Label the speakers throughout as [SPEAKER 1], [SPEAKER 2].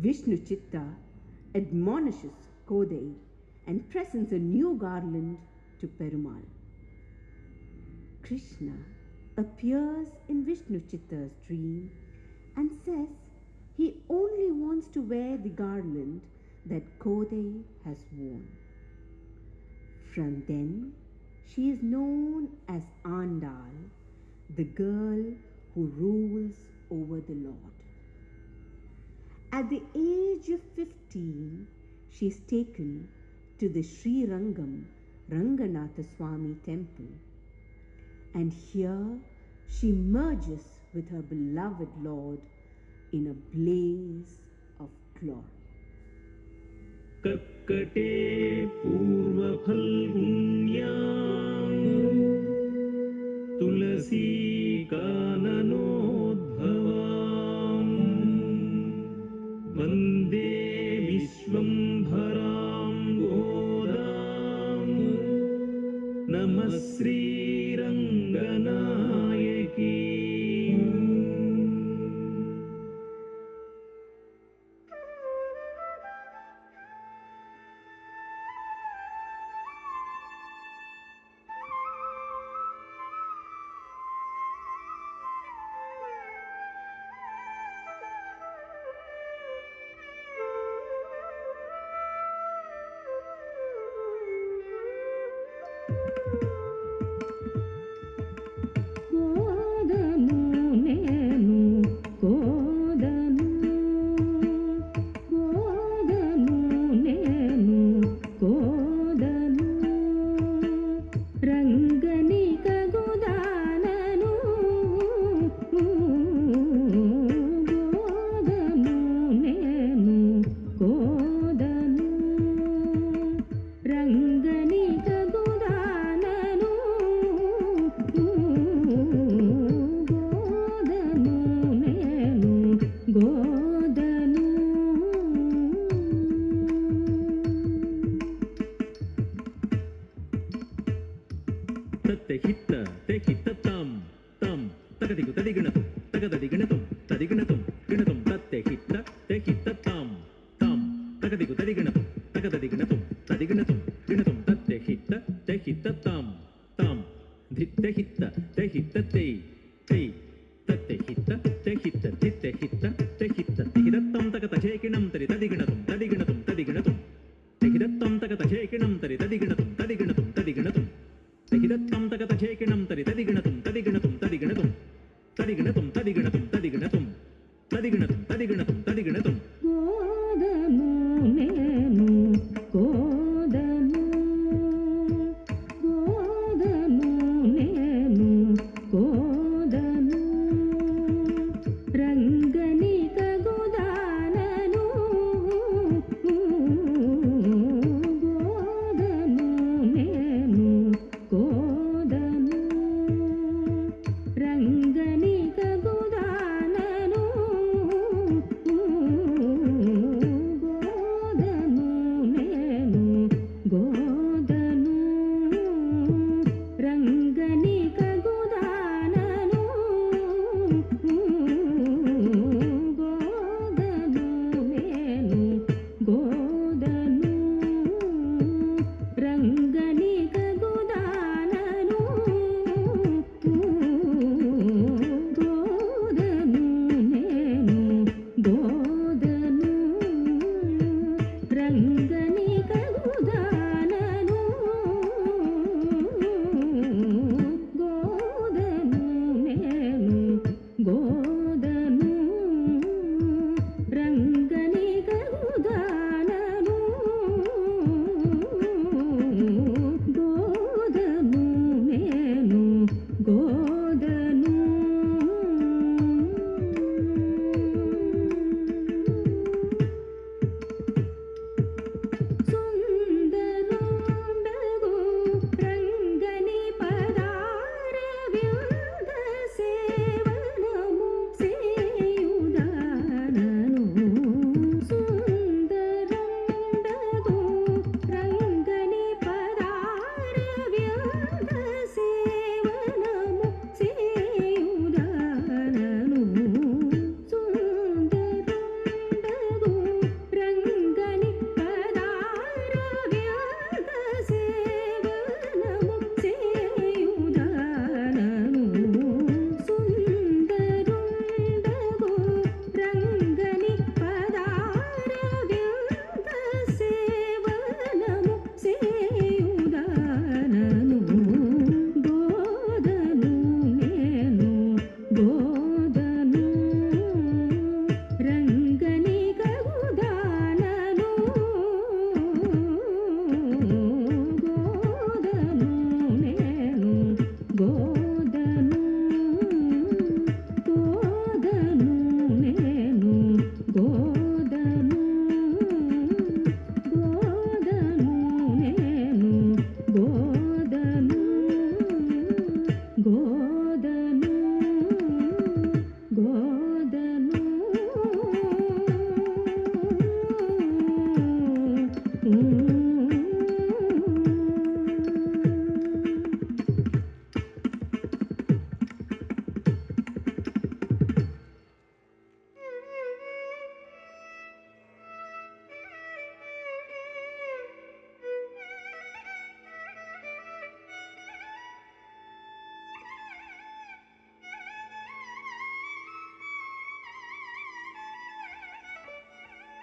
[SPEAKER 1] Vishnu Chitta admonishes Kodai and presents a new garland to Perumal. Krishna appears in Vishnu Chitta's dream and says he only wants to wear the garland that Kodai has worn. From then, she is known as Andal, the girl who rules over the Lord. At the age of 15, she is taken to the Sri Rangam Ranganatha Swami temple, and here she merges with her beloved Lord in a blaze of glory.
[SPEAKER 2] Kakkate purva phalgunyam tulasi kananodbhavam vande vishvambharam godam namah Sri Ranganayaki.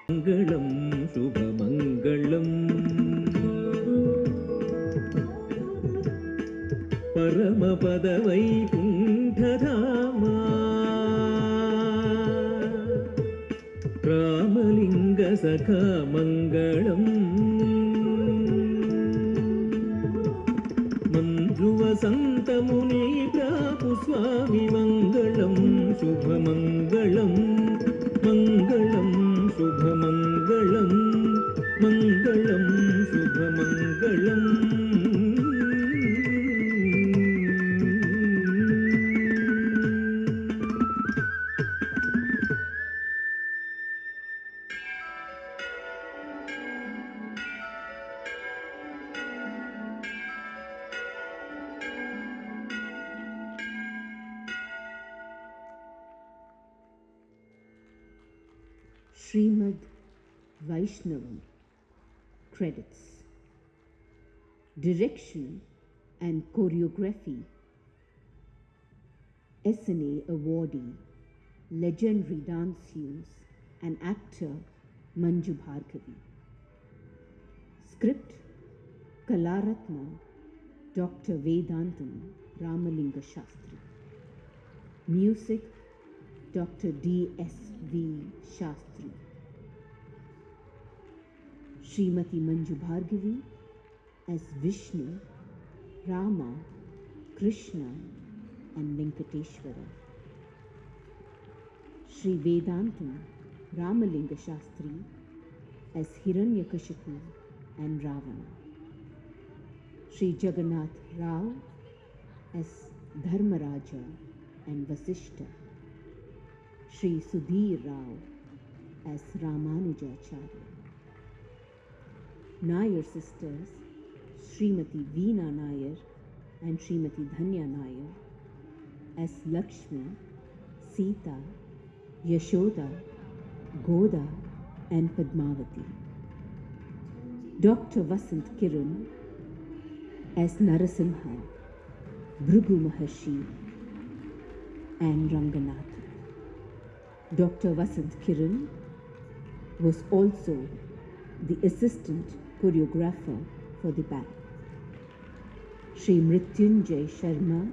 [SPEAKER 2] मङ्गलं शुभमङ्गलम् परमपदवैकुण्ठधामा रामलिङ्गसखा मङ्गलम् मञ्जुवसन्तमुनि प्रापु स्वामि मङ्गलं शुभमङ्गलं मङ्गलं शुभमङ्गलं मङ्गलं शुभमङ्गलम्
[SPEAKER 1] Srimad Vaishnavam. Credits. Direction and choreography. SNA awardee, legendary dance muse and actor Manju Bhargavi. Script Kalaratna Dr. Vedantam Ramalinga Shastri. Music Dr. D.S.V. Shastri. Srimati Manju Bhargavi as Vishnu, Rama, Krishna and Venkateshwara. Sri Vedantam Ramalinga Shastri as Hiranyakashipu and Ravana. Sri Jagannath Rao as Dharmaraja and Vasishta. Sri Sudhir Rao as Ramanujacharya. Nair sisters Srimati Veena Nair and Srimati Dhanya Nair as Lakshmi, Sita, Yashoda, Goda and Padmavati. Dr. Vasant Kiran as Narasimha, Bhrigu Maharshi and Ranganath. Dr. Vasant Kiran was also the assistant choreographer for the band. Sri Mrityunjay Sharma